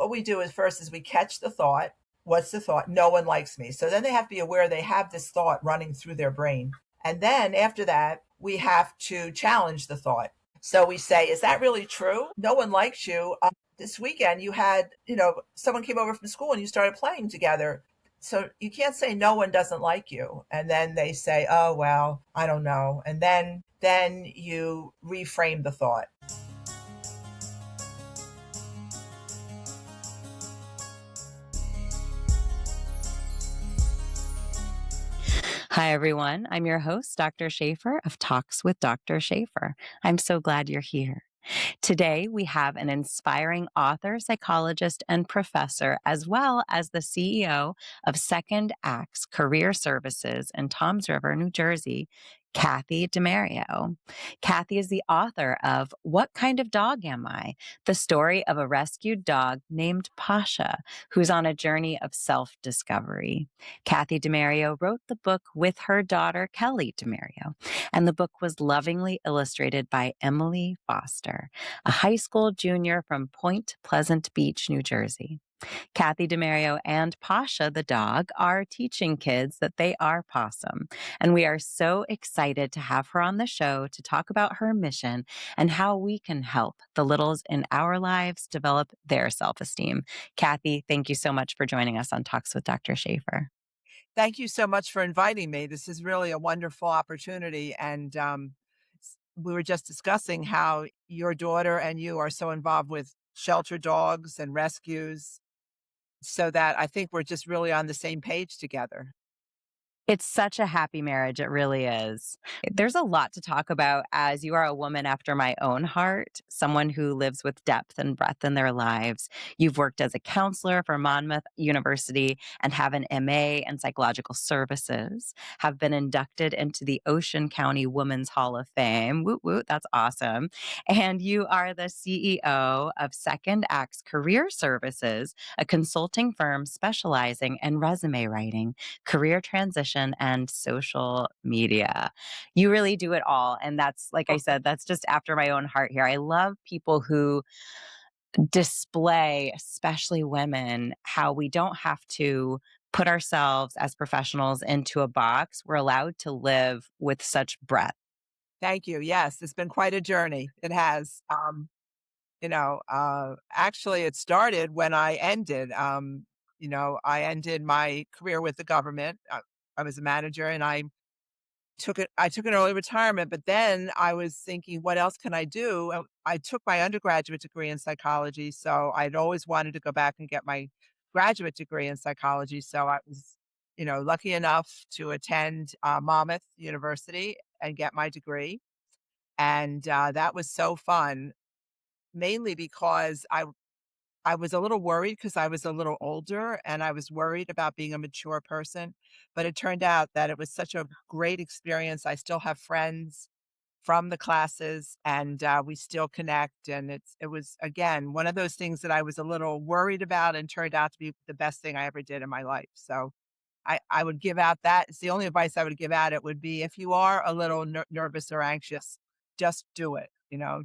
what we do is first is we catch the thought. What's the thought? No one likes me. So then they have to be aware they have this thought running through their brain. And then after that, we have to challenge the thought. So we say, is that really true? No one likes you. This weekend you had, someone came over from school and you started playing together. So you can't say no one doesn't like you. And then they say, oh, well, I don't know. And then you reframe the thought. Hi, everyone. I'm your host, Dr. Shafer of Talks with Dr. Shafer. I'm so glad you're here. Today, we have an inspiring author, psychologist, and professor, as well as the CEO of Second Acts Career Services in Toms River, New Jersey, Kathy DiMario. Kathy is the author of What Kind of Dog Am I? The story of a rescued dog named Posha, who's on a journey of self-discovery. Kathy DiMario wrote the book with her daughter, Kelly DiMario, and the book was lovingly illustrated by Emily Foster, a high school junior from Point Pleasant Beach, New Jersey. Kathy DiMario and Posha, the dog, are teaching kids that they are possum. And we are so excited to have her on the show to talk about her mission and how we can help the littles in our lives develop their self-esteem. Kathy, thank you so much for joining us on Talks with Dr. Shafer. Thank you so much for inviting me. This is really a wonderful opportunity. And we were just discussing how your daughter and you are so involved with shelter dogs and rescues, so that I think we're just really on the same page together. It's such a happy marriage. It really is. There's a lot to talk about as you are a woman after my own heart, someone who lives with depth and breadth in their lives. You've worked as a counselor for Monmouth University and have an MA in psychological services, have been inducted into the Ocean County Women's Hall of Fame. Woot, woot, that's awesome. And you are the CEO of Second Acts Career Services, a consulting firm specializing in resume writing, career transition, and social media. You really do it all. And that's, like I said, that's just after my own heart here. I love people who display, especially women, how we don't have to put ourselves as professionals into a box. We're allowed to live with such breadth. Thank you. Yes, it's been quite a journey. It has. Actually, it started when I ended. I ended my career with the government. I was a manager, and I took an early retirement. But then I was thinking, what else can I do? I took my undergraduate degree in psychology, so I'd always wanted to go back and get my graduate degree in psychology. So I was, lucky enough to attend Monmouth University and get my degree, and that was so fun. Mainly because I was a little worried because I was a little older and I was worried about being a mature person, but it turned out that it was such a great experience. I still have friends from the classes, and we still connect, and it was, again, one of those things that I was a little worried about and turned out to be the best thing I ever did in my life. So I would give out that. It's the only advice I would give out. It would be, if you are a little nervous or anxious, just do it,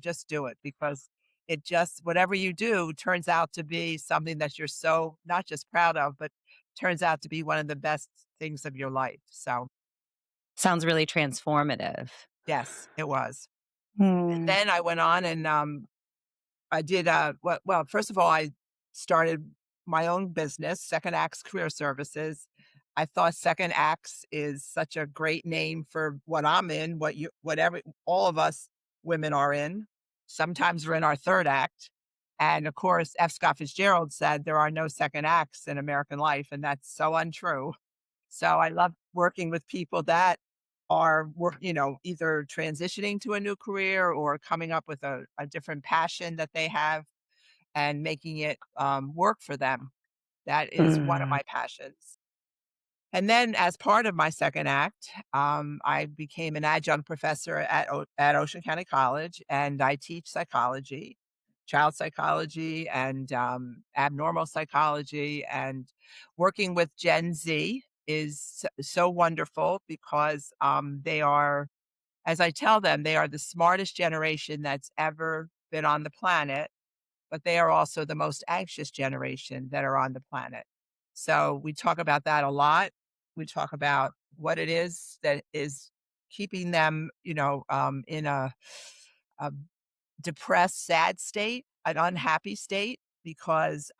just do it, because it just, whatever you do turns out to be something that you're so not just proud of, but turns out to be one of the best things of your life. So Sounds really transformative. yes, it was. And Hmm. then I went on and I did, well, first of all, I started my own business, Second Acts Career Services. I thought Second Acts is such a great name for what I'm in, whatever all of us women are in. Sometimes we're in our third act. And of course, F. Scott Fitzgerald said there are no second acts in American life, and that's so untrue. So I love working with people that are either transitioning to a new career or coming up with a different passion that they have and making it work for them. That is one of Mm. my passions. And then, as part of my second act, I became an adjunct professor at Ocean County College, and I teach psychology, child psychology, and abnormal psychology. And working with Gen Z is so wonderful because they are, as I tell them, they are the smartest generation that's ever been on the planet. but they are also the most anxious generation that are on the planet. So we talk about that a lot. We talk about what it is that is keeping them, in a depressed, sad state, an unhappy state, because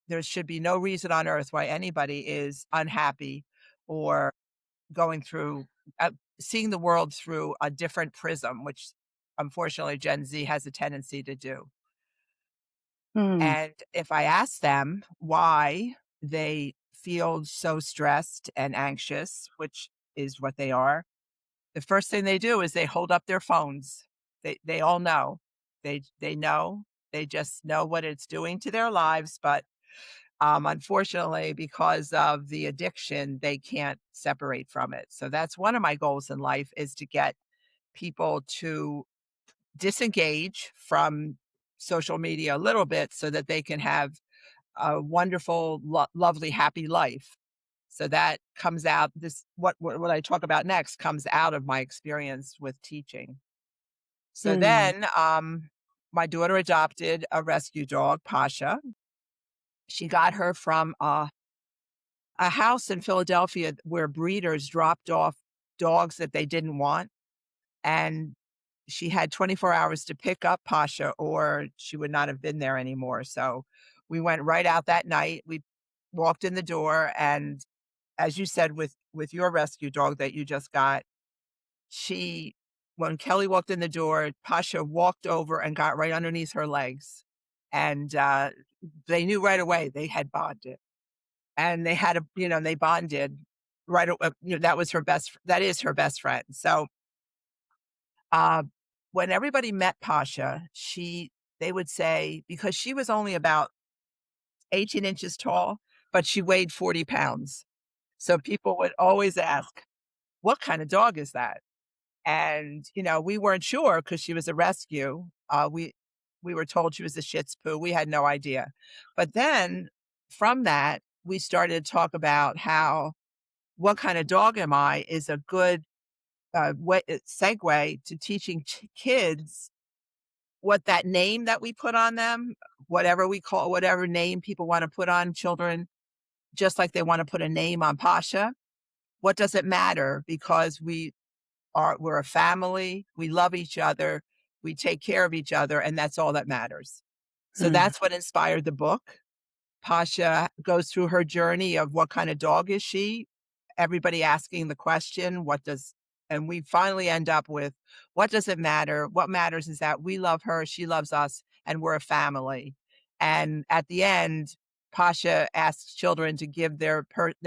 there should be no reason on earth why anybody is unhappy or going through seeing the world through a different prism, which unfortunately Gen Z has a tendency to do. Mm, And if I ask them why they feel so stressed and anxious, which is what they are, the first thing they do is they hold up their phones. They all know. They know. They just know what it's doing to their lives, but unfortunately, because of the addiction, they can't separate from it. So that's one of my goals in life, is to get people to disengage from social media a little bit so that they can have a wonderful, lovely, happy life. So that comes out this what I talk about next comes out of my experience with teaching. So mm, then my daughter adopted a rescue dog, Posha. She got her from a house in Philadelphia where breeders dropped off dogs that they didn't want, and she had 24 hours to pick up Pasha or she would not have been there anymore. So we went right out that night. We walked in the door, and as you said with your rescue dog that you just got, she when Kelly walked in the door, Pasha walked over and got right underneath her legs. And they knew right away they had bonded. And they had they bonded right that is her best friend. So uh, when everybody met Pasha, they would say, because she was only about 18 inches tall, but she weighed 40 pounds. So people would always ask, what kind of dog is that? And, we weren't sure because she was a rescue. We were told she was a Shih Tzu. We had no idea. But then from that, we started to talk about how what kind of dog am I is a good segue to teaching kids what that name that we put on them, whatever name people want to put on children, just like they want to put a name on Pasha. What does it matter? Because we're a family, we love each other, we take care of each other, and that's all that matters. So mm, that's what inspired the book. Pasha goes through her journey of what kind of dog is she? Everybody asking the question, and we finally end up with, what does it matter? What matters is that we love her, she loves us, and we're a family. And at the end, Pasha asks children to give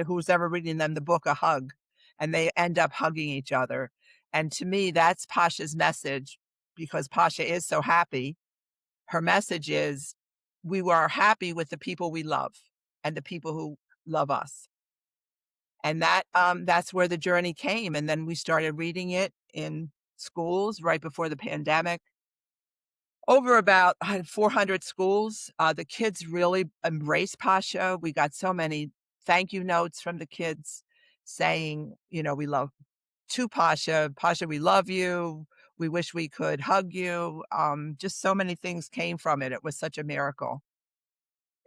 who's ever reading them the book a hug, and they end up hugging each other. And to me, that's Pasha's message, because Pasha is so happy. Her message is, we are happy with the people we love and the people who love us. And that's where the journey came, and then we started reading it in schools right before the pandemic. Over about 400 schools, the kids really embraced Pasha. We got so many thank you notes from the kids saying, "We love to Pasha. Pasha, we love you. We wish we could hug you." Just so many things came from it. It was such a miracle.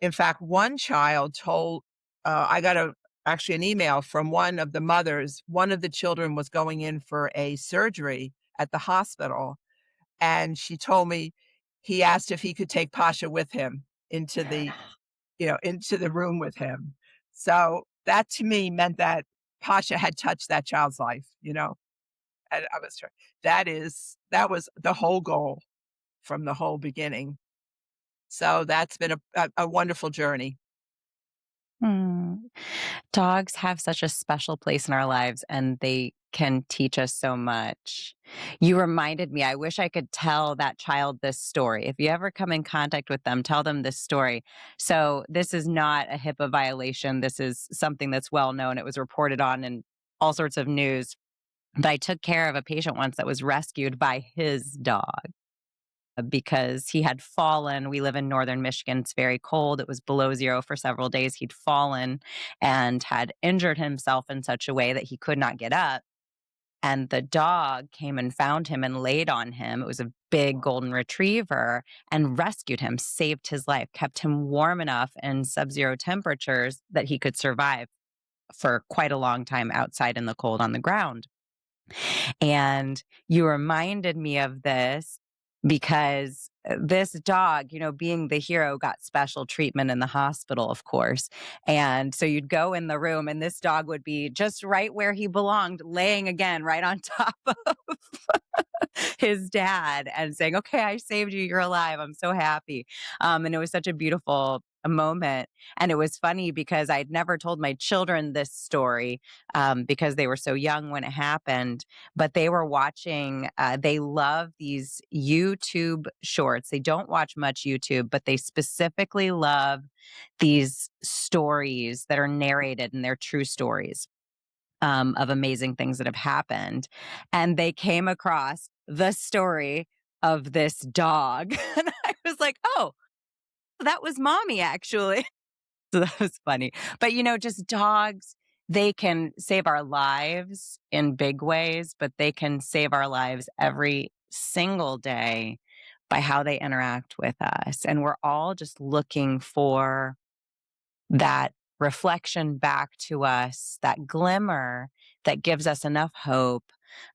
In fact, one child told I got actually an email from one of the mothers. One of the children was going in for a surgery at the hospital, and she told me he asked if he could take Pasha with him into the room with him. So that to me meant that Pasha had touched that child's life. And I was sure that was the whole goal from the whole beginning. So that's been a wonderful journey. mm. Dogs have such a special place in our lives and they can teach us so much. You reminded me, I wish I could tell that child this story. If you ever come in contact with them, tell them this story. So, this is not a HIPAA violation. This is something that's well known. It was reported on in all sorts of news. But I took care of a patient once that was rescued by his dog because he had fallen. We live in northern Michigan. It's very cold. It was below zero for several days. He'd fallen and had injured himself in such a way that he could not get up. and the dog came and found him and laid on him. It was a big golden retriever and rescued him, saved his life, kept him warm enough in sub-zero temperatures that he could survive for quite a long time outside in the cold on the ground. And you reminded me of this because this dog, being the hero, got special treatment in the hospital, of course. And so you'd go in the room, and this dog would be just right where he belonged, laying again right on top of his dad and saying, "Okay, I saved you. You're alive. I'm so happy." And it was such a beautiful moment. And it was funny because I'd never told my children this story because they were so young when it happened. But they were watching, they love these YouTube shorts. They don't watch much YouTube, but they specifically love these stories that are narrated and they're true stories of amazing things that have happened. And they came across the story of this dog. And I was like, oh, that was mommy, actually. So that was funny. But, just dogs, they can save our lives in big ways, but they can save our lives every single day by how they interact with us. And we're all just looking for that reflection back to us, that glimmer that gives us enough hope,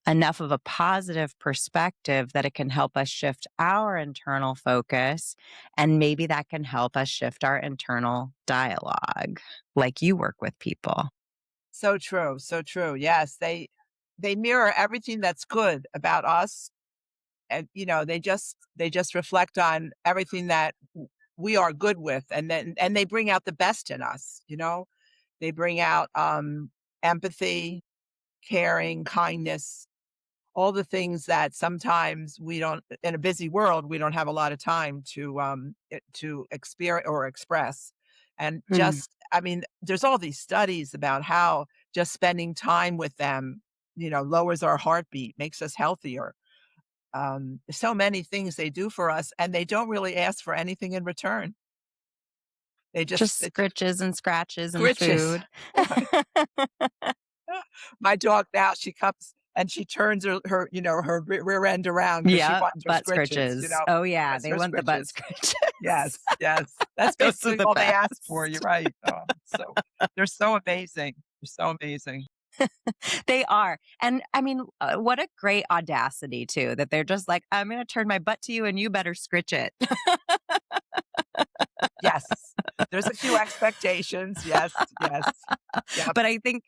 enough of a positive perspective that it can help us shift our internal focus. And maybe that can help us shift our internal dialogue, like you work with people. So true, so true. Yes, they mirror everything that's good about us, and they just reflect on everything that we are good with, and they bring out the best in us. They bring out empathy, caring, kindness, all the things that sometimes we don't, in a busy world, we don't have a lot of time to experience or express. And Mm. I mean, there's all these studies about how just spending time with them lowers our heartbeat, makes us healthier. So many things they do for us, and they don't really ask for anything in return. Just It's scritches and scratches and scritches. food. My dog now, she comes and she turns her rear end around because she Yeah, wants her butt scritches, scritches. Oh, yeah, just they her want the butt scritches. scritches. Yes, yes. That's Those are basically the all they ask for, you're best. right. So they're so amazing. They're so amazing. They are. And I mean, what a great audacity too, that they're just like, "I'm gonna turn my butt to you and you better scritch it." Yes. There's a few expectations. Yes, yes. Yep. But I think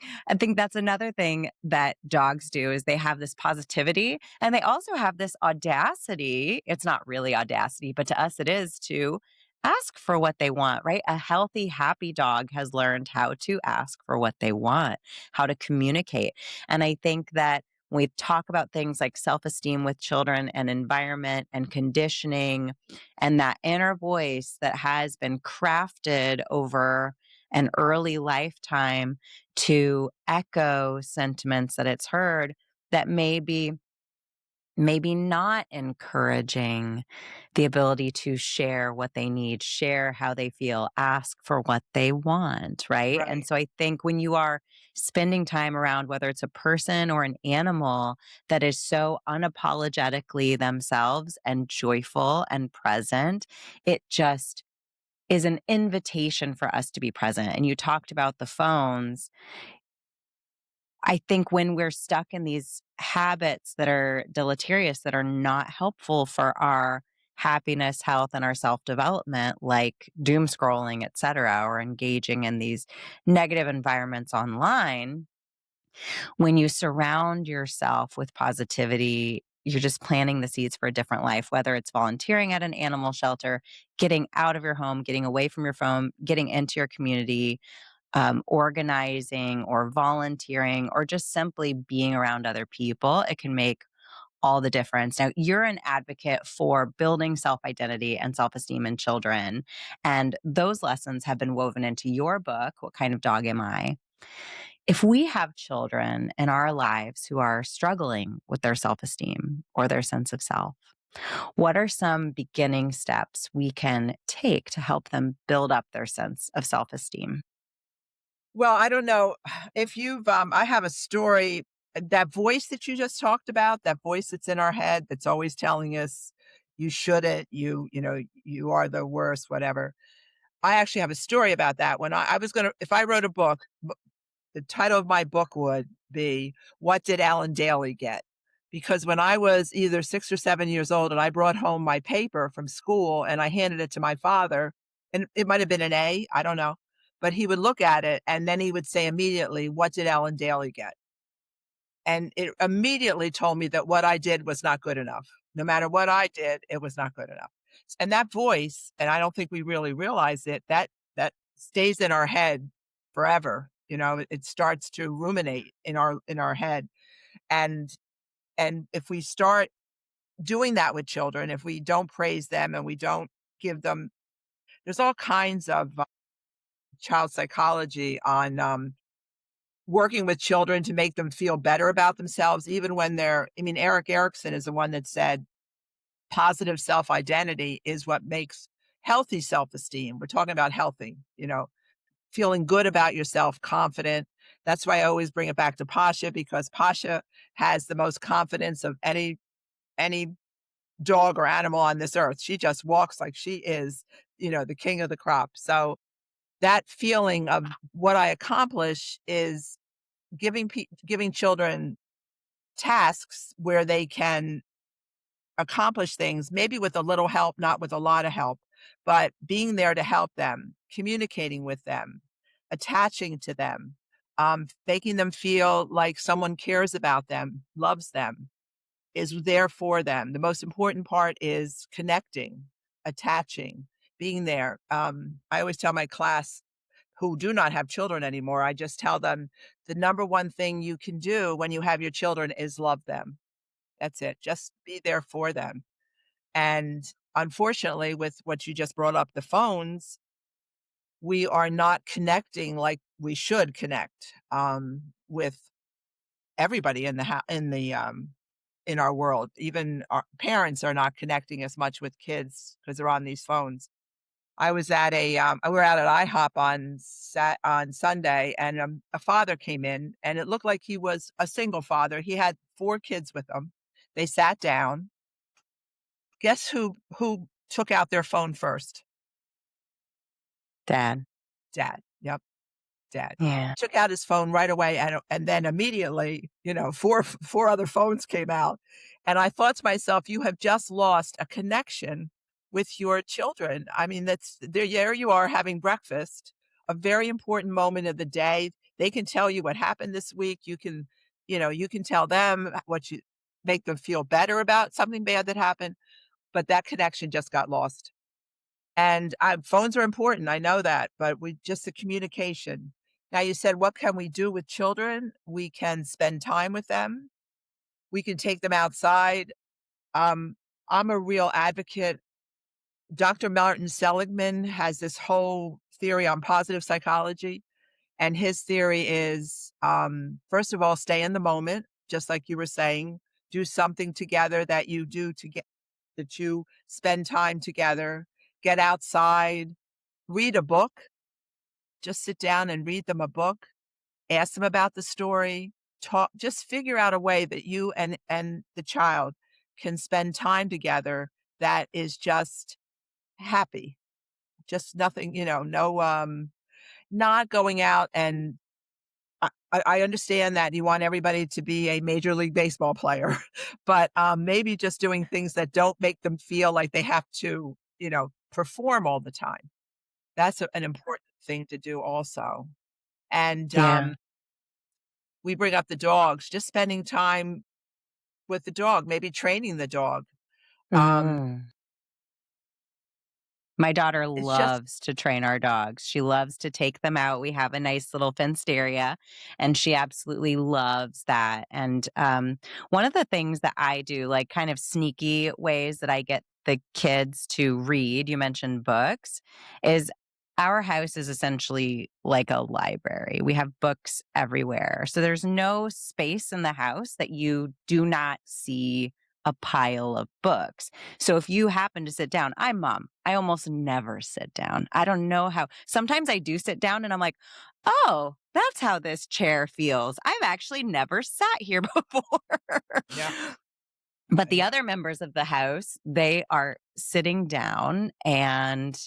that's another thing that dogs do is they have this positivity and they also have this audacity. It's not really audacity, but to us it is to ask for what they want, right? A healthy, happy dog has learned how to ask for what they want, how to communicate. And I think that when we talk about things like self-esteem with children and environment and conditioning and that inner voice that has been crafted over an early lifetime to echo sentiments that it's heard that maybe not encouraging the ability to share what they need, share how they feel, ask for what they want, right? And Right. so I think when you are spending time around whether it's a person or an animal that is so unapologetically themselves and joyful and present, it just is an invitation for us to be present. And you talked about the phones. I think when we're stuck in these habits that are deleterious, that are not helpful for our happiness, health, and our self development, like doom scrolling, et cetera, or engaging in these negative environments online, when you surround yourself with positivity, you're just planting the seeds for a different life, whether it's volunteering at an animal shelter, getting out of your home, getting away from your phone, getting into your community, organizing or volunteering, or just simply being around other people. It can make all the difference. Now, you're an advocate for building self identity and self esteem in children. And those lessons have been woven into your book, What Kind of Dog Am I? If we have children in our lives who are struggling with their self esteem or their sense of self, what are some beginning steps we can take to help them build up their sense of self esteem? Well, I don't know if I have a story that voice that you just talked about, that voice that's in our head that's always telling us, "You shouldn't, you are the worst," whatever. I actually have a story about that. When I was gonna if I wrote a book, the title of my book would be, "What Did Alan Daly Get?" Because when I was either 6 or 7 years old and I brought home my paper from school and I handed it to my father, and it might have been an A, I don't know, but he would look at it and then he would say immediately, "What did Alan Daly get?" And it immediately told me that what I did was not good enough. No matter what I did, it was not good enough. And that voice, and I don't think we really realize it, that stays in our head forever. It starts to ruminate in our head. And if we start doing that with children, if we don't praise them and we don't give them, there's all kinds of child psychology on working with children to make them feel better about themselves, even when Eric Erickson is the one that said positive self identity is what makes healthy self esteem. We're talking about healthy, feeling good about yourself, confident. That's why I always bring it back to Posha, because Posha has the most confidence of any dog or animal on this earth. She just walks like she is, the king of the crop. So that feeling of what I accomplish is giving children tasks where they can accomplish things, maybe with a little help, not with a lot of help, but being there to help them, communicating with them, attaching to them, making them feel like someone cares about them, loves them, is there for them. The most important part is connecting, attaching, being there. I always tell my class who do not have children anymore, I just tell them the number one thing you can do when you have your children is love them. That's it. Just be there for them. And unfortunately, with what you just brought up, the phones, we are not connecting like we should connect with everybody in our world. Even our parents are not connecting as much with kids because they're on these phones. I was at we were out at IHOP on Sunday, and a father came in, and it looked like he was a single father. He had 4 kids with him. They sat down. Guess who took out their phone first? Dad. Dad. Yep, dad. Yeah. Took out his phone right away, and then immediately, 4 other phones came out, and I thought to myself, "You have just lost a connection with your children." I mean, there you are having breakfast, a very important moment of the day. They can tell you what happened this week. You can tell them what you make them feel better about something bad that happened, but that connection just got lost. And phones are important, I know that, but we just the communication. Now you said, what can we do with children? We can spend time with them. We can take them outside. Um, I'm a real advocate. Dr. Martin Seligman has this whole theory on positive psychology, and his theory is, first of all, stay in the moment, just like you were saying. Do something together that you do to get that you spend time together. Get outside, read a book. Just sit down and read them a book, ask them about the story, talk, just figure out a way that you and the child can spend time together that is just happy. Just nothing, no not going out and I understand that you want everybody to be a major league baseball player, but maybe just doing things that don't make them feel like they have to, perform all the time. That's an important thing to do also. And Yeah. we bring up the dogs, just spending time with the dog, maybe training the dog. Um, Mm. My daughter it's just loves to train our dogs. She loves to take them out. We have a nice little fenced area, and she absolutely loves that. And one of the things that I do, like kind of sneaky ways that I get the kids to read, you mentioned books, is our house is essentially like a library. We have books everywhere. So there's no space in the house that you do not see a pile of books. So if you happen to sit down, I'm mom. I almost never sit down. I don't know how. Sometimes I do sit down and I'm like, oh, that's how this chair feels. I've actually never sat here before. Yeah, But I the know. other members of the house, they are sitting down, and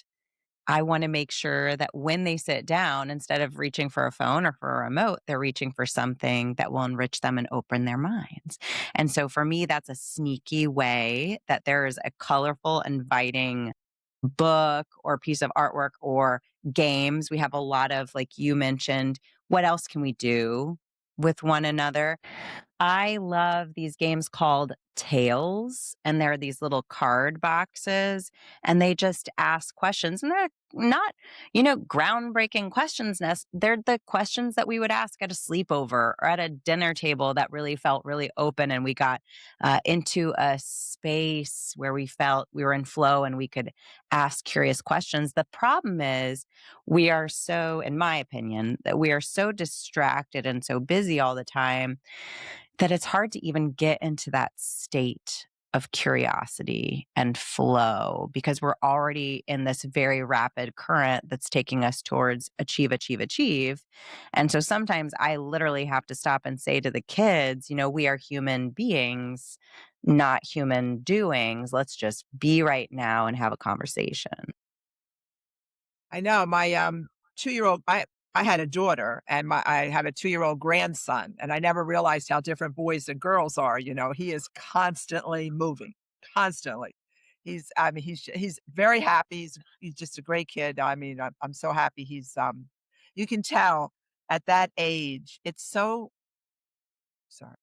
I want to make sure that when they sit down, instead of reaching for a phone or for a remote, they're reaching for something that will enrich them and open their minds. And so for me, that's a sneaky way that there is a colorful, inviting book or piece of artwork or games. We have a lot of, like you mentioned, what else can we do with one another? I love these games called Tales, and they're these little card boxes, and they just ask questions, and they're not, groundbreaking questions. They're the questions that we would ask at a sleepover or at a dinner table that really felt really open, and we got into a space where we felt we were in flow and we could ask curious questions. The problem is, we are so, in my opinion, that we are so distracted and so busy all the time that it's hard to even get into that state of curiosity and flow because we're already in this very rapid current that's taking us towards achieve, achieve, achieve. And so sometimes I literally have to stop and say to the kids, we are human beings, not human doings. Let's just be right now and have a conversation. I know my, 2-year-old I had a daughter and I have a 2-year-old grandson, and I never realized how different boys and girls are, he is constantly moving, constantly. He's very happy, he's just a great kid, I mean, I'm so happy you can tell at that age, it's so sorry.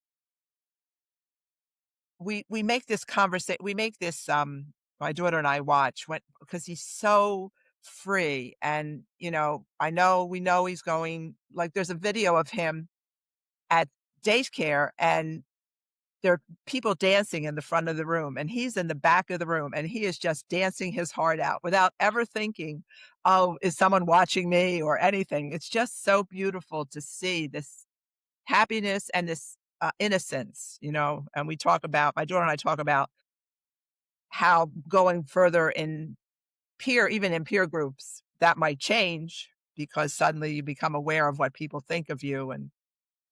We make this conversation. We make this, my daughter and I watch when because he's so free and, I know we know he's going like, there's a video of him at daycare, and there are people dancing in the front of the room, and he's in the back of the room, and he is just dancing his heart out without ever thinking, "Oh, is someone watching me?" or anything. It's just so beautiful to see this happiness and this, innocence, and we talk about my daughter and I talk about how going further in even in peer groups, that might change because suddenly you become aware of what people think of you, and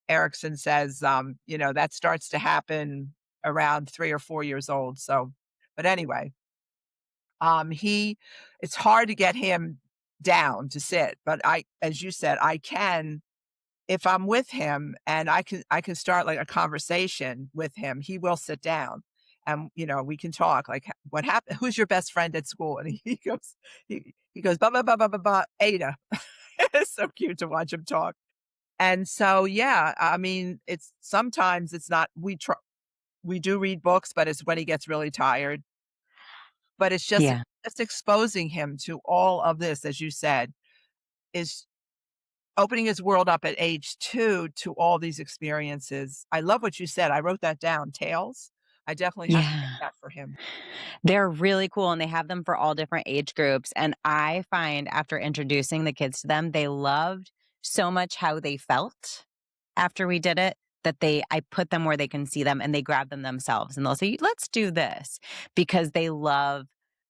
Erickson says, that starts to happen around 3 or 4 years old, so but anyway, he it's hard to get him down to sit, but as you said, I can if I'm with him and I can start, like, a conversation with him, he will sit down and, we can talk, like, "What happened? Who's your best friend at school?" And he goes, "Ba, ba, ba, ba, ba, ba, Ada." It's so cute to watch him talk. And so, yeah, I mean, it's sometimes it's not we do read books, but it's when he gets really tired. But it's Yeah. just exposing him to all of this, as you said, is opening his world up at age 2 to all these experiences. I love what you said. I wrote that down, tales. I definitely have to get Yeah. that for him. They're really cool, and they have them for all different age groups, and I find after introducing the kids to them, they loved so much how they felt after we did it that I put them where they can see them, and they grab them themselves, and they'll say, "Let's do this," because they love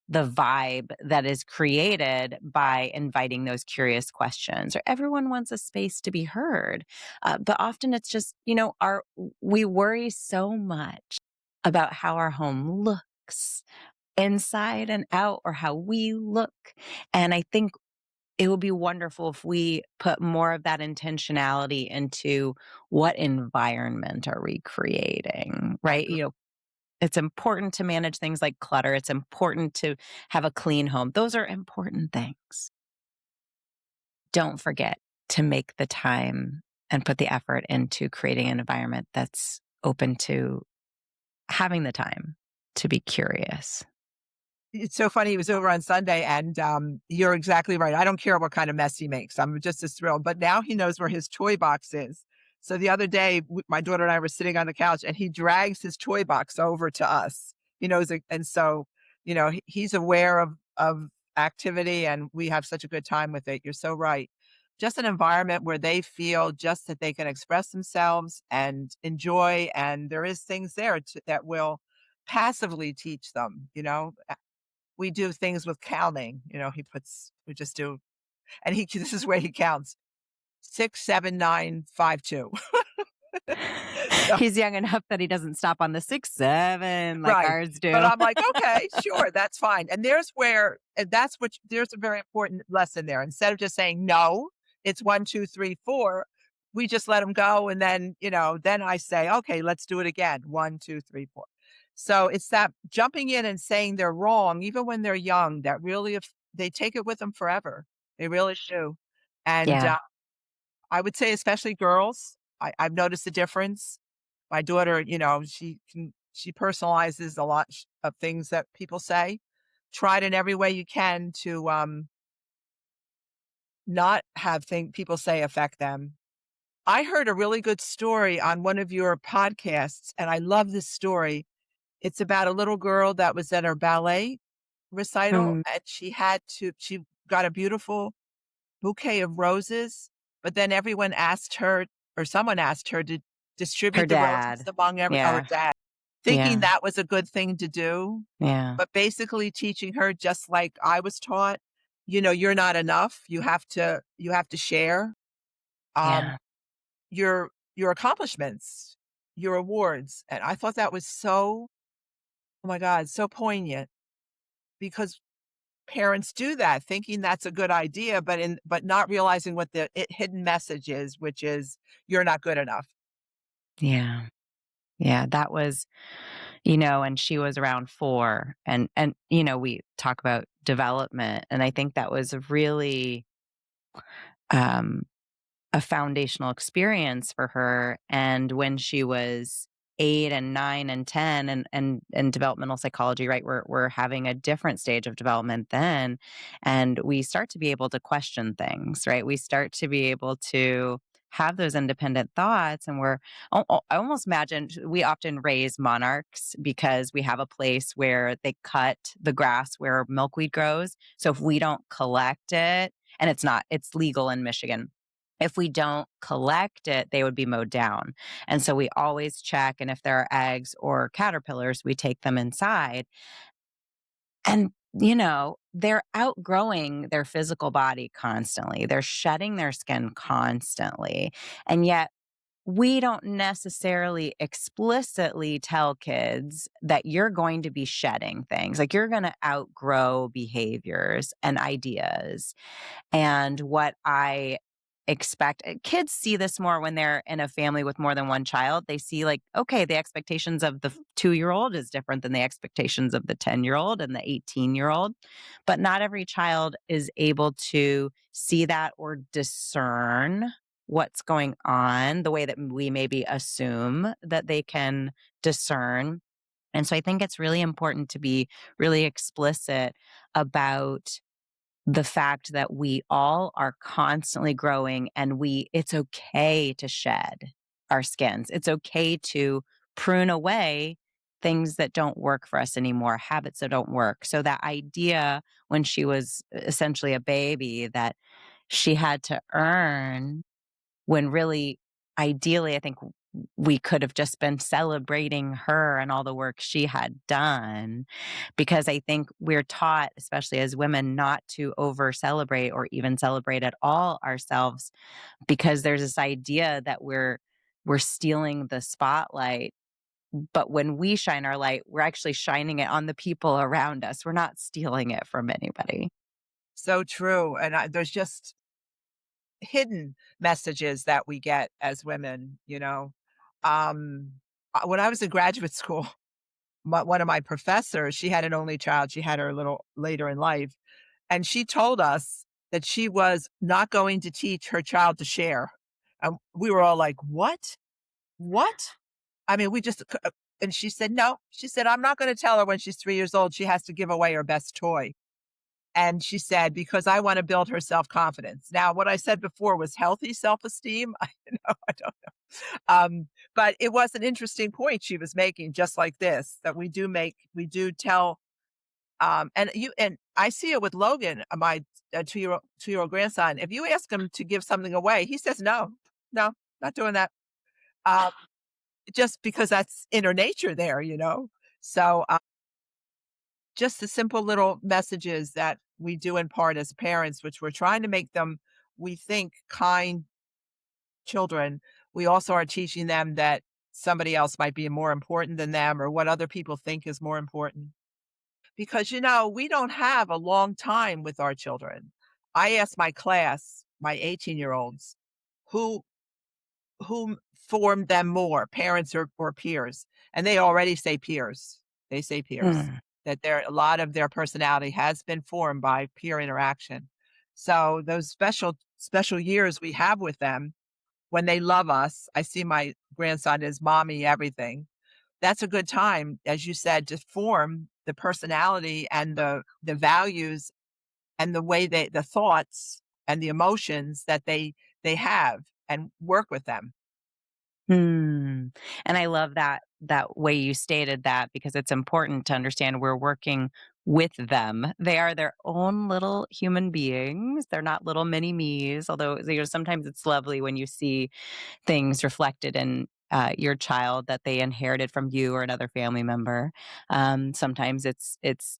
the vibe that is created by inviting those curious questions, or everyone wants a space to be heard. But often it's just, we worry so much about how our home looks inside and out, or how we look. And I think it would be wonderful if we put more of that intentionality into what environment are we creating, I right? agree. It's important to manage things like clutter. It's important to have a clean home. Those are important things. Don't forget to make the time and put the effort into creating an environment that's open to having the time to be curious. It's so funny, he was over on Sunday, and, you're exactly right. I don't care what kind of mess he makes. I'm just as thrilled, but now he knows where his toy box is. So the other day, my daughter and I were sitting on the couch, and he drags his toy box over to us. He knows it, and so, he's aware of activity, and we have such a good time with it. You're so right. Just an environment where they feel just that they can express themselves and enjoy, and there is things there that will passively teach them, we do things with counting, we just do and he this is where he counts. 67952. So He's young enough that he doesn't stop on the 6, 7 like right. ours But do. I'm like, "Okay, sure, that's fine." And that's what there's a very important lesson there. Instead of just saying, "No, it's 1, 2, 3, 4," we just let them go, and then, then I say, "Okay, let's do it again. 1, 2, 3, 4." So, it's that jumping in and saying they're wrong, even when they're young, that really if they take it with them forever. They really do. And, Yeah, I would say especially girls, I've noticed a difference. My daughter, she personalizes a lot of things that people say. Try it in every way you can to not have people say affect them. I heard a really good story on one of your podcasts, and I love this story. It's about a little girl that was at her ballet recital, mm, and she got a beautiful bouquet of roses, but then everyone asked her or someone asked her to her distribute the roses dad. among our Yeah, dad, thinking yeah, that was a good thing to do, yeah, but basically teaching her just like I was taught, you're not enough. You have to share, um, yeah, your accomplishments, your awards, and I thought that was so, oh my god, so poignant because parents do that thinking that's a good idea, but not realizing what the hidden message is, which is you're not good enough. yeah, yeah, that was and she was around 4 and we talk about development, and I think that was um a foundational experience for her. And when she was 8 and 9 and 10 and developmental psychology, right, we're having a different stage of development then. And we start to be able to question things, right? We start to be able to have those independent thoughts. And I almost imagine we often raise monarchs because we have a place where they cut the grass where milkweed grows. So if we don't collect it, and it's legal in Michigan, if we don't collect it, they would be mowed down. And so we always check. And if there are eggs or caterpillars, we take them inside. And, they're outgrowing their physical body constantly. They're shedding their skin constantly. And yet, we don't necessarily explicitly tell kids that you're going to be shedding things. Like you're going to outgrow behaviors and ideas. And what I expect kids see this more when they're in a family with more than one child. They see, like, okay, the expectations of the 2-year-old is different than the expectations of the 10-year-old and the 18-year-old. But not every child is able to see that or discern what's going on the way that we maybe assume that they can discern. And so I think it's really important to be really explicit about the fact that we all are constantly growing, and it's okay to shed our skins. It's okay to prune away things that don't work for us anymore, habits that don't work. So that idea when she was essentially a baby that she had to earn, when really, ideally, I think we could have just been celebrating her and all the work she had done, because I think we're taught, especially as women, not to over celebrate or even celebrate at all ourselves, because there's this idea that we're stealing the spotlight. But when we shine our light, we're actually shining it on the people around us. We're not stealing it from anybody. So true. And there's just hidden messages that we get as women, when I was in graduate school, one of my professors, she had an only child. She had her a little later in life. And she told us that she was not going to teach her child to share. And we were all like, "What? What?" I mean, we just and she said, "No." She said, "I'm not gonna tell her when she's 3 years old she has to give away her best toy." And she said, "Because I wanna build her self-confidence." Now, what I said before was healthy self-esteem. I don't know. But it was an interesting point she was making just like this, that we do tell, and I see it with Logan, my, 2-year-old grandson. If you ask him to give something away, he says, "No, no, not doing that." Um, just because that's inner nature there, you know? So, just the simple little messages that we do impart as parents, which we're trying to make them, we think, kind. children, we also are teaching them that somebody else might be more important than them or what other people think is more important. Because, we don't have a long time with our children. I asked my class, my 18-year-olds, who who formed them more, parents or peers? And they already say peers. They say peers. Mm. That a lot of their personality has been formed by peer interaction. So those special years we have with them when they love us, I see my grandson as mommy everything. That's a good time, as you said, to form the personality and the values and the thoughts and the emotions that they have and work with them. Hmm. And I love that way you stated that because it's important to understand we're working with them. They are their own little human beings. They're not little mini me's, although sometimes it's lovely when you see things reflected in your child that they inherited from you or another family member. Sometimes it's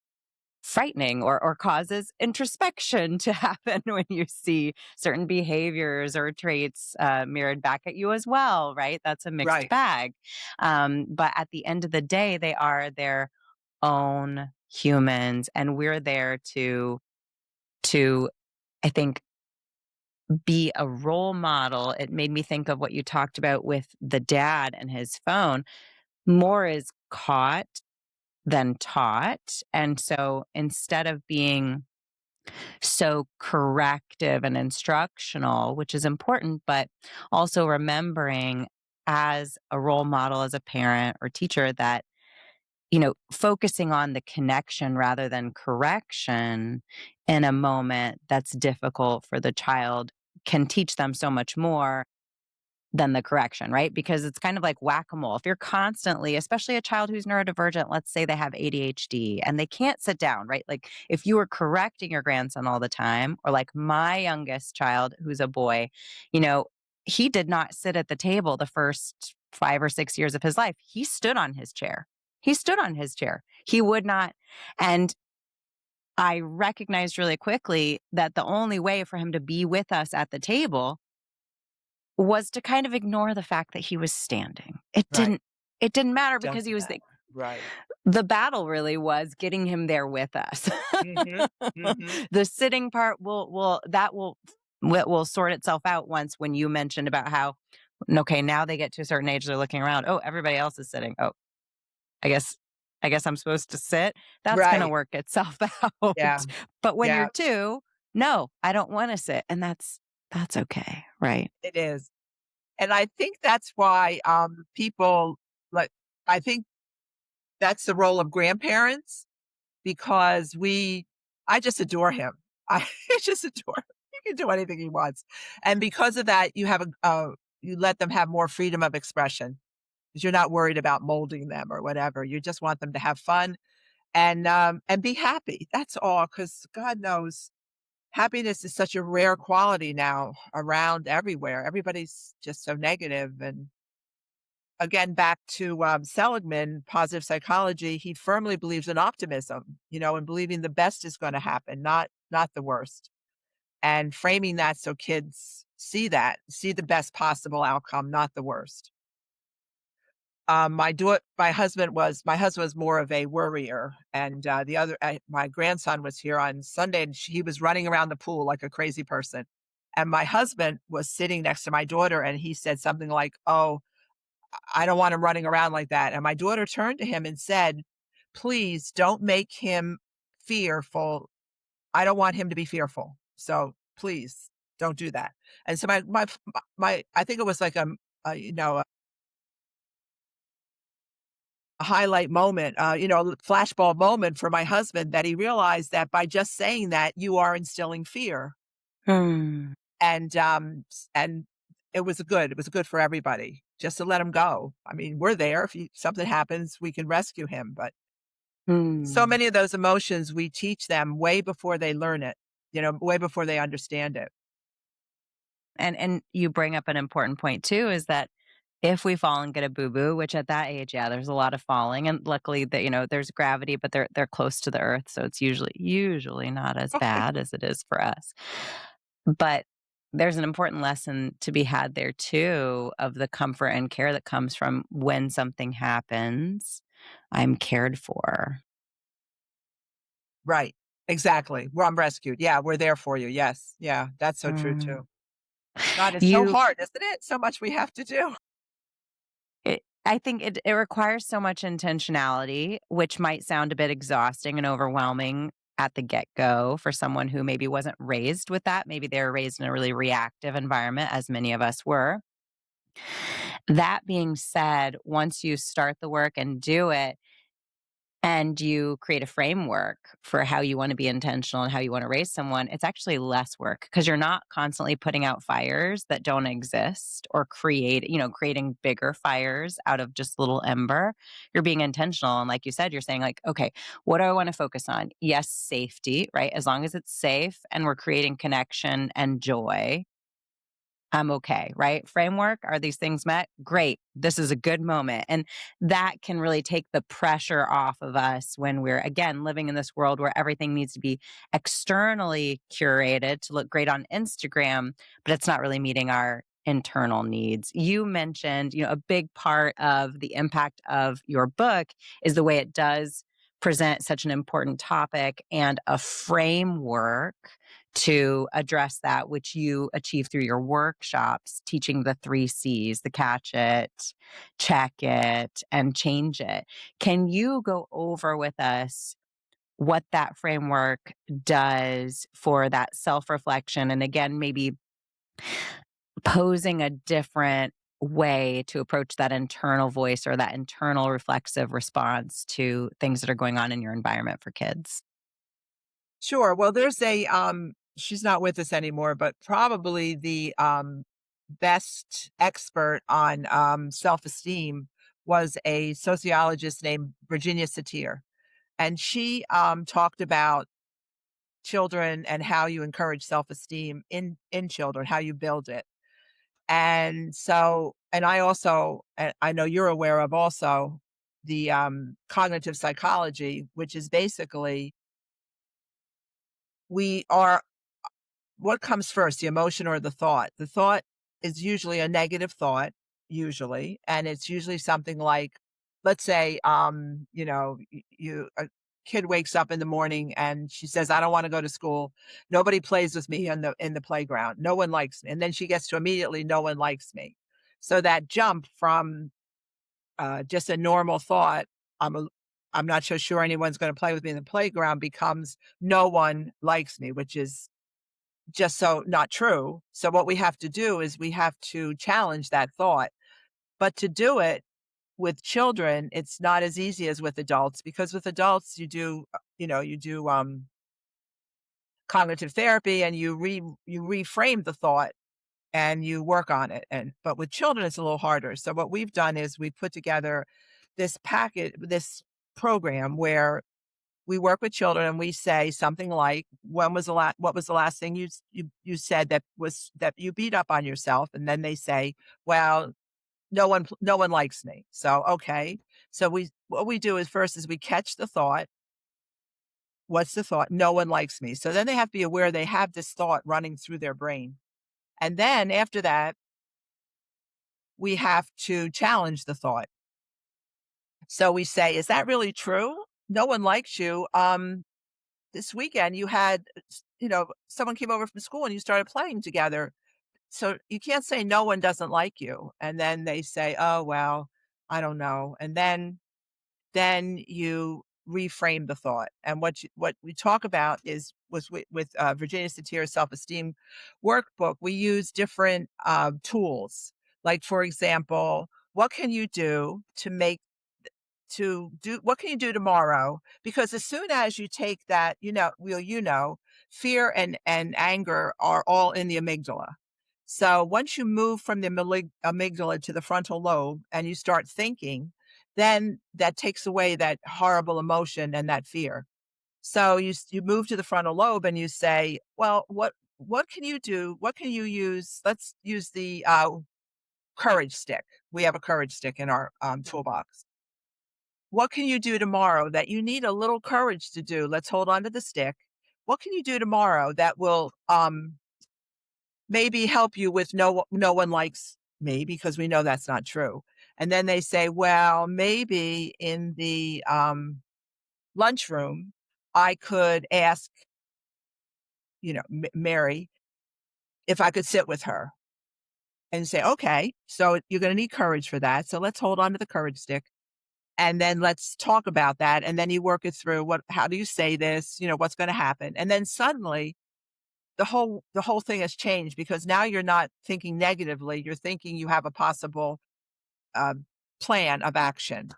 frightening or causes introspection to happen when you see certain behaviors or traits mirrored back at you as well, right? That's a mixed Right. bag. But at the end of the day, they are their own humans, and we're there to I think be a role model. It made me think of what you talked about with the dad and his phone. More is caught than taught. And so instead of being so corrective and instructional, which is important, but also remembering as a role model, as a parent or teacher, that, focusing on the connection rather than correction in a moment that's difficult for the child can teach them so much more than the correction, right? Because it's kind of like whack-a-mole. If you're constantly, especially a child who's neurodivergent, let's say they have ADHD and they can't sit down, right? Like if you were correcting your grandson all the time, or like my youngest child who's a boy, you know, he did not sit at the table the first 5 or 6 years of his life. He stood on his chair. He stood on his chair. He would not. And I recognized really quickly that the only way for him to be with us at the table was to kind of ignore the fact that he was standing. It Right. didn't it didn't matter because he Doesn't was matter. Right. the battle really was getting him there with us. Mhm. Mhm. The sitting part will sort itself out once when you mentioned about how, okay, now they get to a certain age, they're looking around. Oh, everybody else is sitting. Oh, I guess I guess I'm supposed to sit. That's gonna Right. work itself out. Yeah. But when you're Yeah, 2, no, I don't wanna sit, and that's okay, right? it is. And I think that's why, people like I think that's the role of grandparents because I just adore him. I just adore him. He can do anything he wants. And because of that, you let them have more freedom of expression because 'cause you're not worried about molding them or whatever. You just want them to have fun and be happy. That's all. Because God knows happiness is such a rare quality now around everywhere. Everybody's just so negative. And again, back to Seligman, positive psychology, he firmly believes in optimism, and believing the best is going to happen, not the worst. And framing that so kids see the best possible outcome, not the worst. My husband was more of a worrier, and my grandson was here on Sunday, and he was running around the pool like a crazy person. And my husband was sitting next to my daughter, and he said something like, "Oh, I don't want him running around like that." And my daughter turned to him and said, "Please don't make him fearful. I don't want him to be fearful. So please don't do that." And so I think it was like a highlight moment, a flashbulb moment for my husband that he realized that by just saying that, you are instilling fear. Hmm. And it was good for everybody just to let him go. I mean, we're there. If something happens, we can rescue him. But so Hmm. many of those emotions we teach them way before they learn it, way before they understand it. And you bring up an important point too, is that if we fall and get a boo-boo, which at that age, yeah, there's a lot of falling, and luckily that, there's gravity, but they're close to the earth, so it's usually not as bad as it is for us. But there's an important lesson to be had there too of the comfort and care that comes from when something happens, I'm cared for. Right. Exactly. Well, I'm rescued. Yeah, we're there for you. Yes. Yeah, that's so true Mm. too. God, it's so You hard, isn't it? So much we have to do. I think it requires so much intentionality, which might sound a bit exhausting and overwhelming at the get-go for someone who maybe wasn't raised with that. Maybe they were raised in a really reactive environment, as many of us were. That being said, once you start the work and do it, and you create a framework for how you want to be intentional and how you want to raise someone, it's actually less work because you're not constantly putting out fires that don't exist or creating bigger fires out of just little ember. You're being intentional. And like you said, you're saying, like, okay, what do I want to focus on? Yes, safety, right? As long as it's safe and we're creating connection and joy, I'm okay, right? Framework, are these things met? Great. This is a good moment. And that can really take the pressure off of us when we're, again, living in this world where everything needs to be externally curated to look great on Instagram, but it's not really meeting our internal needs. You mentioned, a big part of the impact of your book is the way it does present such an important topic and a framework to address that, which you achieve through your workshops, teaching the 3 C's, the catch it, check it, and change it. Can you go over with us what that framework does for that self reflection? And again, maybe posing a different way to approach that internal voice or that internal reflexive response to things that are going on in your environment for kids. Sure. Well, there's she's not with us anymore, but probably the best expert on self-esteem was a sociologist named Virginia Satir. And she talked about children and how you encourage self-esteem in children, how you build it. And so, and I also, and I know you're aware of also the cognitive psychology, which is basically we are what comes first, the emotion or the thought? The thought is usually a negative thought, usually, and it's usually something like, let's say, a kid wakes up in the morning and she says, "I don't want to go to school. Nobody plays with me in the playground. No one likes me." And then she gets to immediately, "No one likes me." So that jump from just a normal thought, I'm a, I'm not so sure anyone's going to play with me in the playground, becomes no one likes me, which is just so not true. So what we have to do is we have to challenge that thought. But to do it with children, it's not as easy as with adults because with adults you do cognitive therapy and you reframe the thought and you work on it. And but with children it's a little harder. So what we've done is we put together this program where we work with children and we say something like, what was the last thing you said that you beat up on yourself?" And then they say, "Well, no one likes me." So, okay. So what we do is first is we catch the thought. What's the thought? "No one likes me." So then they have to be aware they have this thought running through their brain. And then after that, we have to challenge the thought. So we say, "Is that really true? No one likes you. This weekend you had someone came over from school and you started playing together. So you can't say no one doesn't like you." And then they say, "Oh, well, I don't know." And then you reframe the thought. And what we talk about is with Virginia Satir's self-esteem workbook, we use different tools. Like for example, what can you do what can you do tomorrow? Because as soon as you take that, fear and anger are all in the amygdala. So once you move from the amygdala to the frontal lobe and you start thinking, then that takes away that horrible emotion and that fear. So you move to the frontal lobe and you say, well, what can you do? What can you use? Let's use the courage stick. We have a courage stick in our toolbox. What can you do tomorrow that you need a little courage to do? Let's hold on to the stick. What can you do tomorrow that will maybe help you with no one likes me, because we know that's not true. And then they say, well, maybe in the lunchroom, I could ask, Mary, if I could sit with her, and say, okay, so you're going to need courage for that. So let's hold on to the courage stick. And then let's talk about that. And then you work it through. How do you say this? What's going to happen? And then suddenly the whole thing has changed, because now you're not thinking negatively. You're thinking you have a possible uh, plan of action.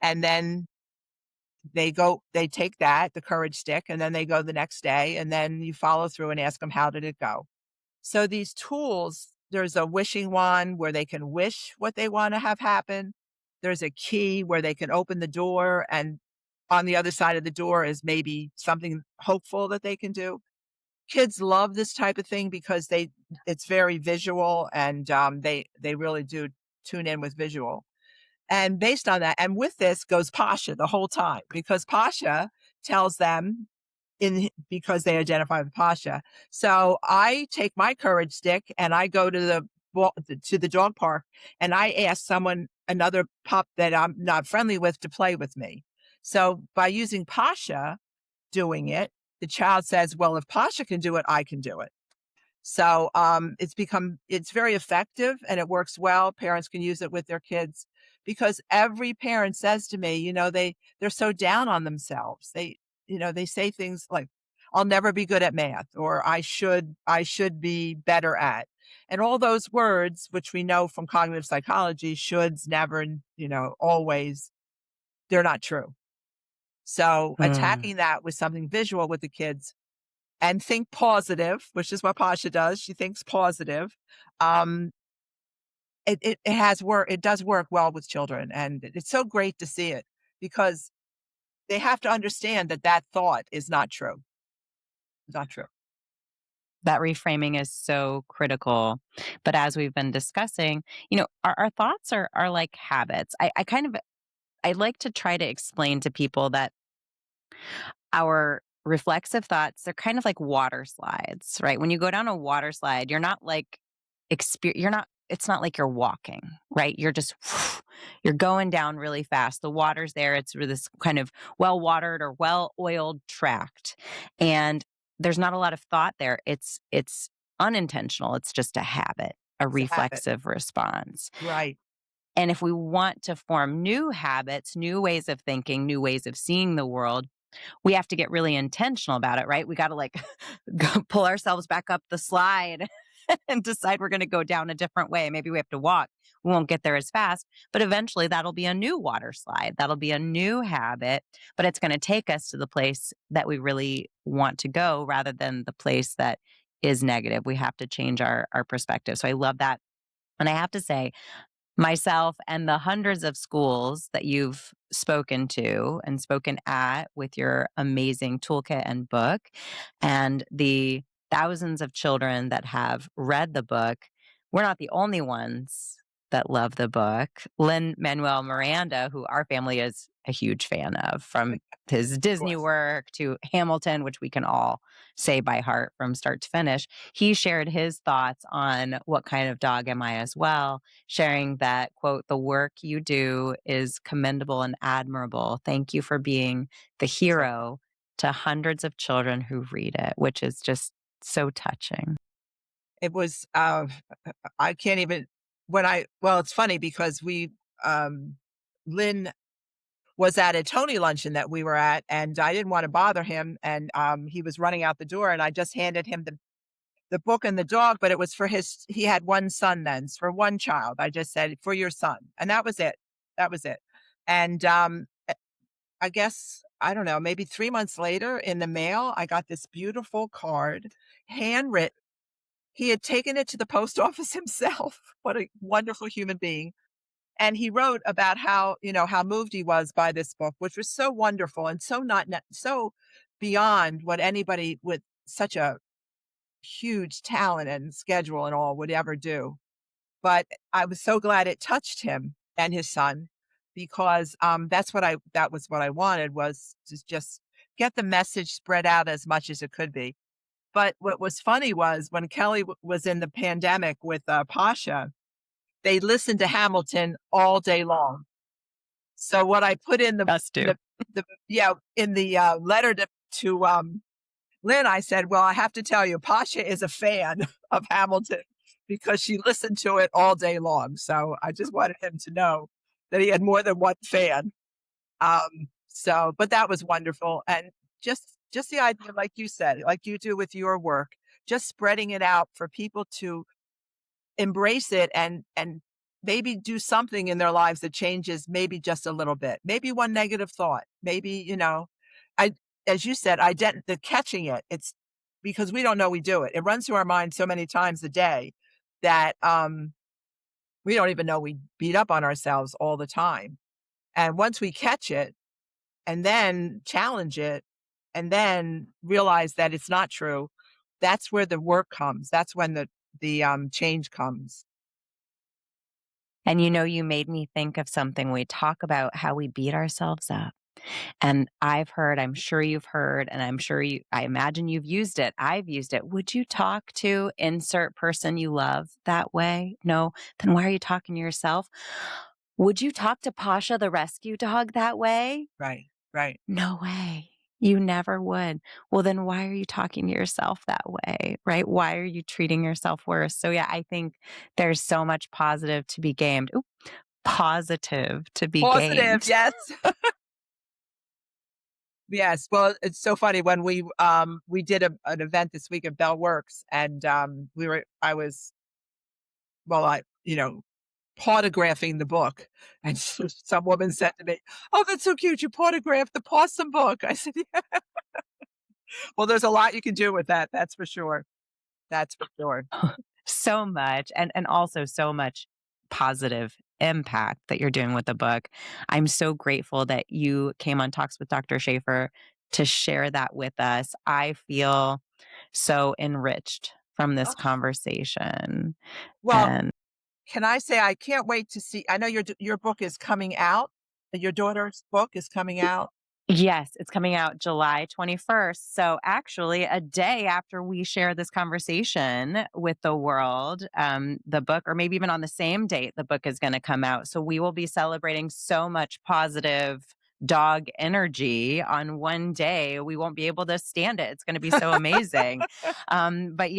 And then they take the courage stick, and then they go the next day, and then you follow through and ask them, how did it go? So these tools, there's a wishing one where they can wish what they want to have happen. There's a key where they can open the door, and on the other side of the door is maybe something hopeful that they can do. Kids love this type of thing because it's very visual, and they really do tune in with visual. And based on that, and with this goes Posha the whole time, because Posha tells them, because they identify with Posha. So I take my courage stick and I go to the dog park, and I ask another pup that I'm not friendly with, to play with me. So by using Posha doing it, the child says, well, if Posha can do it, I can do it. So it's very effective, and it works well. Parents can use it with their kids, because every parent says to me, they're so down on themselves. They say things like, I'll never be good at math, or I should be better at. And all those words, which we know from cognitive psychology, shoulds, never, always, they're not true. So Mm, attacking that with something visual with the kids, and think positive, which is what Pasha does. She thinks positive. Um, it has work. It does work well with children, and it's so great to see it, because they have to understand that that thought is not true. Not true. that reframing is so critical. But as we've been discussing, our thoughts are like habits. I like to try to explain to people that our reflexive thoughts, they're kind of like water slides, right? When you go down a water slide, you're not like you're not it's not like you're walking, right? You're just you're going down really fast. The water's there. It's this kind of well-watered or well-oiled tract. And there's not a lot of thought there. It's unintentional. It's just a habit, a It's a habit. reflexive response. Right. And if we want to form new habits, new ways of thinking, new ways of seeing the world, we have to get really intentional about it, right? We got to like pull ourselves back up the slide and decide we're going to go down a different way. Maybe we have to walk. We won't get there as fast, but eventually that'll be a new water slide. That'll be a new habit, but it's going to take us to the place that we really want to go rather than the place that is negative. We have to change our perspective. So I love that. And I have to say, myself and the hundreds of schools that you've spoken to and spoken at with your amazing toolkit and book, and the thousands of children that have read the book. We're not the only ones that love the book. Lynn Manuel Miranda, who our family is a huge fan of, from his Of Disney course. work to Hamilton, which we can all say by heart from start to finish, he shared his thoughts on what kind of dog am I as well, sharing that, quote, the work you do is commendable and admirable. Thank you for being the So hero to hundreds of children who read it, which is just so touching. it was. I can't even. Well, it's funny because Lynn was at a Tonie luncheon that we were at, and I didn't want to bother him, and he was running out the door, and I just handed him the book and the dog, but it was he had one son then, it's for one child. I just said, for your son. And that was it. That was it. And I guess, I don't know, maybe 3 months later in the mail, I got this beautiful card, handwritten. He had taken it to the post office himself. What a wonderful human being. And he wrote about how moved he was by this book, which was so wonderful and so so beyond what anybody with such a huge talent and schedule and all would ever do. But I was so glad it touched him and his son, because that was what I wanted, was to just get the message spread out as much as it could be. But what was funny was when Kelly was in the pandemic with Posha, they listened to Hamilton all day long. So what I put in Us too. the yeah in the letter to Lynn, I said, "Well, I have to tell you, Pasha is a fan of Hamilton because she listened to it all day long." So I just wanted him to know that he had more than one fan. But that was wonderful, and just the idea, like you said, like you do with your work, just spreading it out for people to embrace it and maybe do something in their lives that changes maybe just a little bit. Maybe one negative thought. Maybe, I as you said, the catching it. It's because we don't know we do it. It runs through our mind so many times a day that we don't even know we beat up on ourselves all the time. And once we catch it and then challenge it and then realize that it's not true, that's where the work comes. That's when the change comes. And you made me think of something. We talk about how we beat ourselves up. And I've heard, I'm sure you've heard, and I imagine you've used it. I've used it. Would you talk to insert person you love that way? No? Then why are you talking to yourself? Would you talk to Pasha the rescue dog that way? Right, right. No way. You never would. Well, then why are you talking to yourself that way? Right? Why are you treating yourself worse? So yeah, I think there's so much positive to be gained. Ooh, positive to be Positive, gained. yes. Yes. Well, it's so funny when we did an event this week at Bell Works and I was well, autographing the book. And some woman said to me, "Oh, that's so cute. You autographed the possum book." I said, "Yeah." Well, there's a lot you can do with that. That's for sure. That's for sure. So much and also so much positive impact that you're doing with the book. I'm so grateful that you came on Talks with Dr. Shafer to share that with us. I feel so enriched from this Oh, conversation. well, And can I say I can't wait to see. I know your book is coming out. Your daughter's book is coming out. yes, it's coming out July 21st. So, actually, a day after we share this conversation with the world, the book, or maybe even on the same date, the book is going to come out. So, we will be celebrating so much positive dog energy on one day. We won't be able to stand it. It's going to be so amazing. But,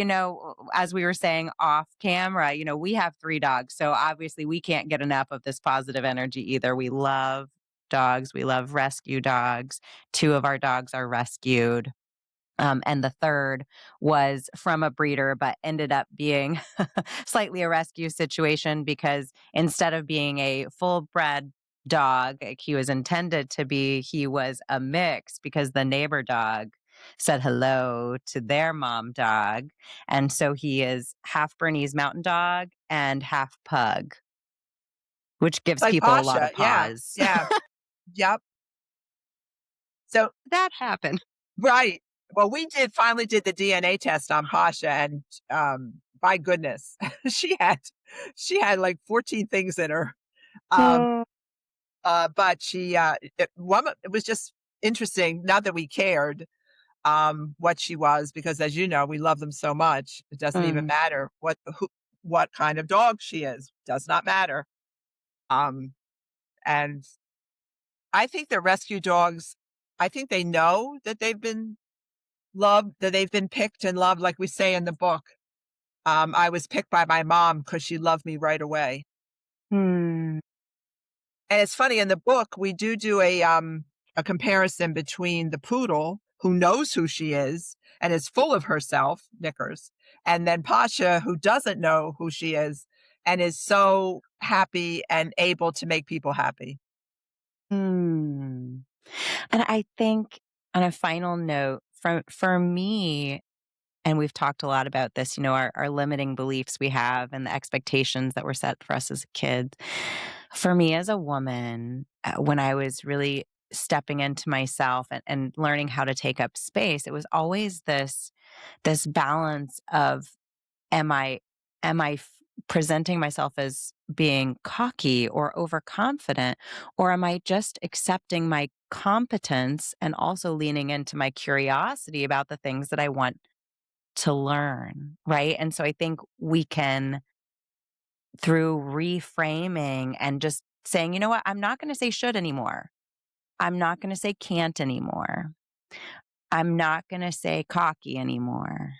as we were saying off camera, we have 3 dogs. So, obviously, we can't get enough of this positive energy either. We love dogs. We love rescue dogs. 2 of our dogs are rescued. And the third was from a breeder, but ended up being slightly a rescue situation because instead of being a full bred dog, like he was intended to be, he was a mix because the neighbor dog said hello to their mom dog. And so he is half Bernese mountain dog and half pug, which gives Like people a lot Pasha. of Yeah. pause. Yeah. Yep. So That happened. right. Well, we finally did the DNA test on Pasha, and my goodness, she had like 14 things in her. Um, but it was just interesting. Not that we cared what she was, because as you know, we love them so much. It doesn't even Mm. matter what kind of dog she is. Does not matter. Um, and I think the rescue dogs, I think they know that they've been loved, that they've been picked and loved, like we say in the book. I was picked by my mom because she loved me right away. Hmm. And it's funny in the book, we do a comparison between the poodle, who knows who she is and is full of herself, Knickers, and then Pasha, who doesn't know who she is and is so happy and able to make people happy. Hmm. And I think on a final note, for me, and we've talked a lot about this, our limiting beliefs we have and the expectations that were set for us as kids. For me as a woman, when I was really stepping into myself and learning how to take up space, it was always this balance of am I presenting myself as being cocky or overconfident, or am I just accepting my competence and also leaning into my curiosity about the things that I want to learn, right? And so I think we can, through reframing and just saying, you know what, I'm not going to say should anymore. I'm not going to say can't anymore. I'm not going to say cocky anymore.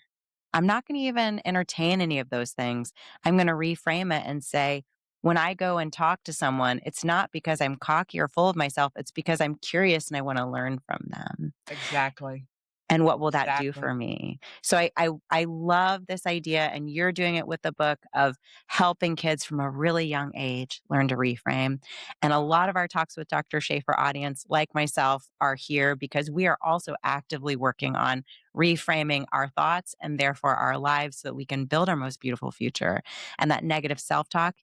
I'm not going to even entertain any of those things. I'm going to reframe it and say, when I go and talk to someone, it's not because I'm cocky or full of myself. It's because I'm curious and I want to learn from them. Exactly. And what will that do Exactly. for me? So I love this idea, and you're doing it with the book of helping kids from a really young age learn to reframe. And a lot of our Talks with Dr. Shafer audience, like myself, are here because we are also actively working on reframing our thoughts and therefore our lives so that we can build our most beautiful future. And that negative self-talk,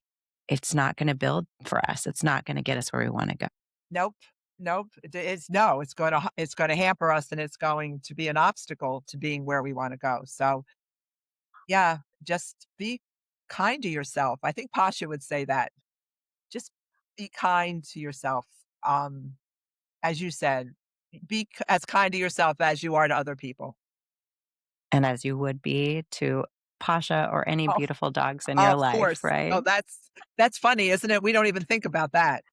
it's not going to build for us. It's not going to get us where we want to go. Nope. Nope. It's no, it's gonna hamper us and it's going to be an obstacle to being where we wanna go. So, yeah, just be kind to yourself. I think Pasha would say that. Just be kind to yourself. As you said, as kind to yourself as you are to other people. And as you would be to Pasha or any Oh, beautiful dogs in your of life, course. right? Oh, that's funny, isn't it? We don't even think about that.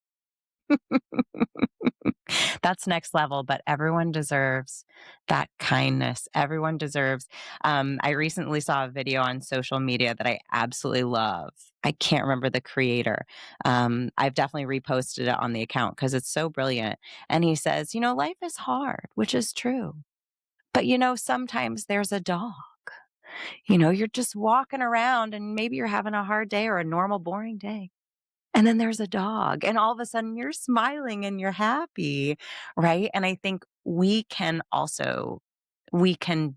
That's next level, but everyone deserves that kindness. Everyone deserves. I recently saw a video on social media that I absolutely love. I can't remember the creator. I've definitely reposted it on the account because it's so brilliant. And he says, life is hard, which is true. But sometimes there's a dog. You're just walking around and maybe you're having a hard day or a normal, boring day. And then there's a dog, and all of a sudden you're smiling and you're happy, right? And I think we can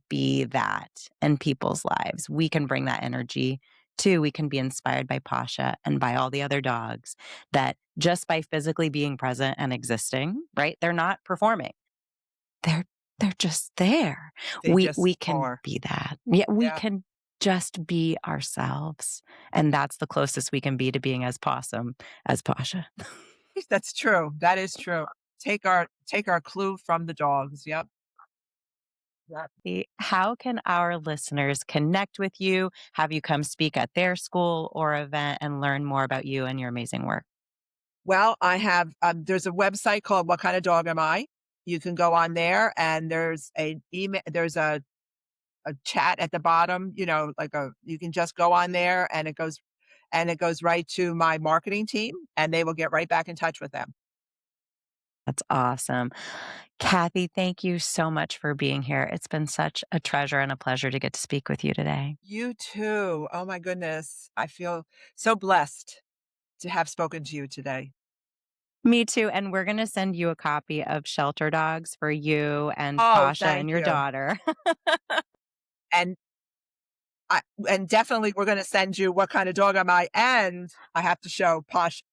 be that in people's lives. We can bring that energy too. We can be inspired by Pasha and by all the other dogs that just by physically being present and existing, right? They're not performing. They're they're just there. They We just can are. be that. Yeah, we Yeah, can just be ourselves, and that's the closest we can be to being as possum as Pasha. that's true. That is true. Take our clue from the dogs. Yep. Yep. How can our listeners connect with you, have you come speak at their school or event, and learn more about you and your amazing work? Well, I have, there's a website called What Kind of Dog Am I? You can go on there and there's a chat at the bottom, you can just go on there and it goes right to my marketing team and they will get right back in touch with them. That's awesome. Kathy, thank you so much for being here. It's been such a treasure and a pleasure to get to speak with you today. You too. Oh my goodness. I feel so blessed to have spoken to you today. Me too. And we're going to send you a copy of Shelter Dogs for you and Oh, Pasha and thank your you. daughter. And I and definitely we're gonna send you What Kind of Dog Am I? And I have to show Posh.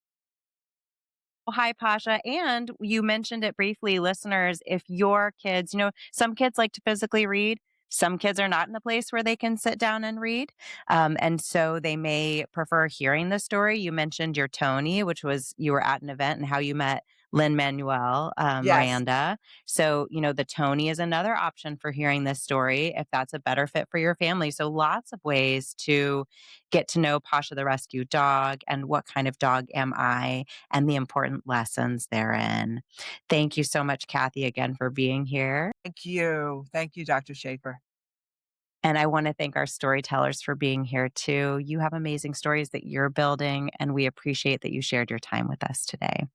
Well, hi, Pasha. And you mentioned it briefly, listeners. If your kids, some kids like to physically read. Some kids are not in a place where they can sit down and read. And so they may prefer hearing the story. You mentioned your Tonie, which was you were at an event and how you met Lynn Manuel Yes. Miranda. So, the Tonie is another option for hearing this story if that's a better fit for your family. So, lots of ways to get to know Pasha the rescue dog and what kind of dog am I and the important lessons therein. Thank you so much, Kathy, again for being here. Thank you. Thank you, Dr. Shafer. And I want to thank our storytellers for being here too. You have amazing stories that you're building, and we appreciate that you shared your time with us today.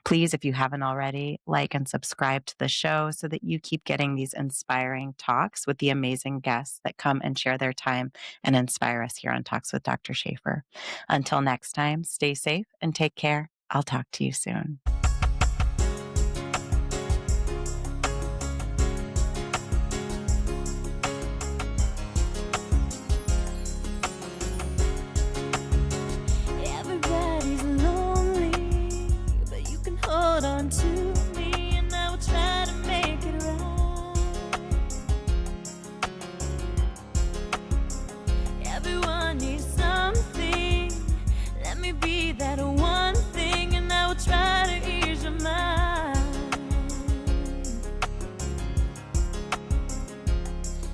Please, if you haven't already, like and subscribe to the show so that you keep getting these inspiring talks with the amazing guests that come and share their time and inspire us here on Talks with Dr. Shafer. Until next time, stay safe and take care. I'll talk to you soon. Everybody's lonely, but you can hold on to